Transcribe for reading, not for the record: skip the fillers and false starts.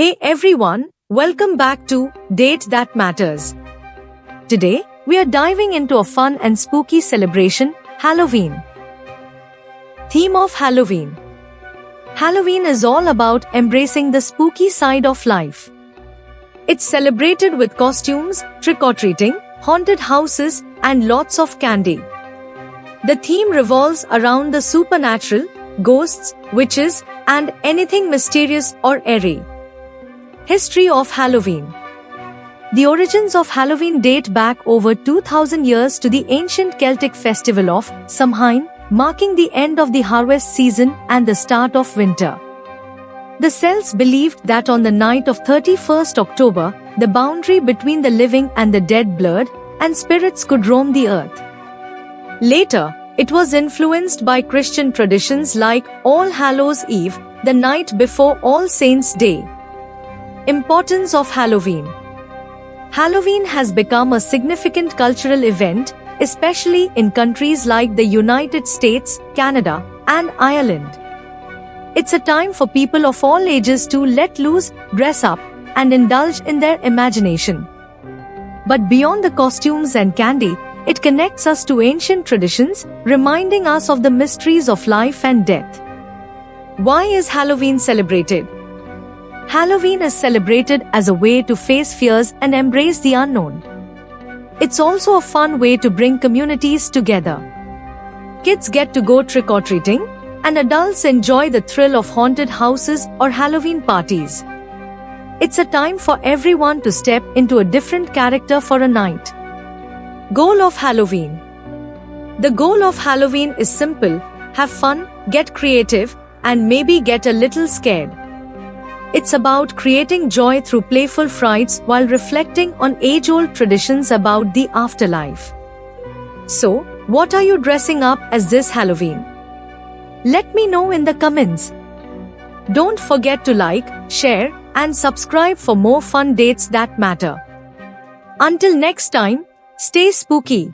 Hey everyone, welcome back to Date That Matters. Today, we are diving into a fun and spooky celebration, Halloween. Theme of Halloween. Halloween is all about embracing the spooky side of life. It's celebrated with costumes, trick-or-treating, haunted houses, and lots of candy. The theme revolves around the supernatural, ghosts, witches, and anything mysterious or airy. History of Halloween. The origins of Halloween date back over 2000 years to the ancient Celtic festival of Samhain, marking the end of the harvest season and the start of winter. The Celts believed that on the night of 31st October, the boundary between the living and the dead blurred, and spirits could roam the earth. Later, it was influenced by Christian traditions like All Hallows' Eve, the night before All Saints' Day. Importance of Halloween. Halloween has become a significant cultural event, especially in countries like the United States, Canada, and Ireland. It's a time for people of all ages to let loose, dress up, and indulge in their imagination. But beyond the costumes and candy, it connects us to ancient traditions, reminding us of the mysteries of life and death. Why is Halloween celebrated? Halloween is celebrated as a way to face fears and embrace the unknown. It's also a fun way to bring communities together. Kids get to go trick-or-treating, and adults enjoy the thrill of haunted houses or Halloween parties. It's a time for everyone to step into a different character for a night. Goal of Halloween. The goal of Halloween is simple: have fun, get creative, and maybe get a little scared. It's about creating joy through playful frights while reflecting on age-old traditions about the afterlife. So, what are you dressing up as this Halloween? Let me know in the comments. Don't forget to like, share, and subscribe for more fun dates that matter. Until next time, stay spooky.